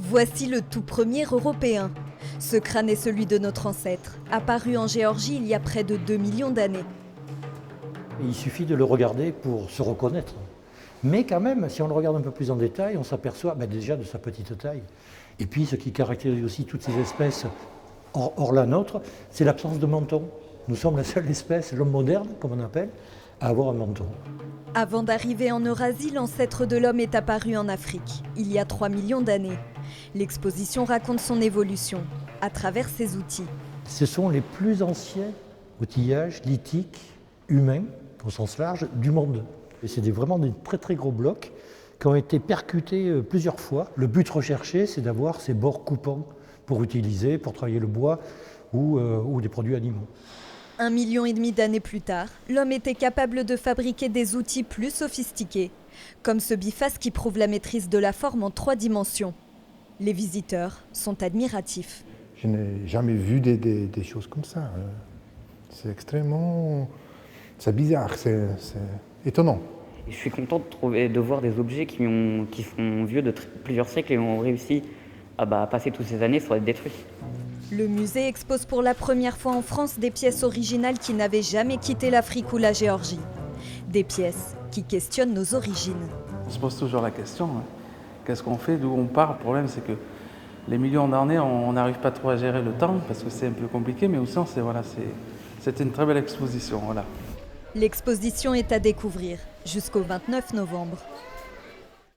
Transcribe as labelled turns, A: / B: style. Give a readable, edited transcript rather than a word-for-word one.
A: Voici le tout premier européen. Ce crâne est celui de notre ancêtre, apparu en Géorgie il y a près de 2 millions d'années.
B: Il suffit de le regarder pour se reconnaître. Mais quand même, si on le regarde un peu plus en détail, on s'aperçoit déjà de sa petite taille. Et puis ce qui caractérise aussi toutes ces espèces hors la nôtre, c'est l'absence de menton. Nous sommes la seule espèce, l'homme moderne, comme on appelle, à avoir un menton.
A: Avant d'arriver en Eurasie, l'ancêtre de l'homme est apparu en Afrique, il y a 3 millions d'années. L'exposition raconte son évolution, à travers ses outils.
B: Ce sont les plus anciens outillages lithiques humains, au sens large, du monde. Et c'est vraiment des très très gros blocs qui ont été percutés plusieurs fois. Le but recherché, c'est d'avoir ces bords coupants pour utiliser, pour travailler le bois ou des produits animaux.
A: 1,5 million d'années plus tard, l'homme était capable de fabriquer des outils plus sophistiqués, comme ce biface qui prouve la maîtrise de la forme en 3 dimensions. Les visiteurs sont admiratifs.
C: Je n'ai jamais vu des choses comme ça. C'est extrêmement... C'est bizarre, c'est étonnant.
D: Je suis content de voir des objets qui sont vieux de plusieurs siècles et ont réussi à passer toutes ces années sans être détruits.
A: Le musée expose pour la première fois en France des pièces originales qui n'avaient jamais quitté l'Afrique ou la Géorgie. Des pièces qui questionnent nos origines.
E: On se pose toujours la question, hein. Qu'est-ce qu'on fait, d'où on part? Le problème, c'est que les millions d'années, on n'arrive pas trop à gérer le temps parce que c'est un peu compliqué, mais aussi c'était une très belle exposition. Voilà.
A: L'exposition est à découvrir jusqu'au 29 novembre.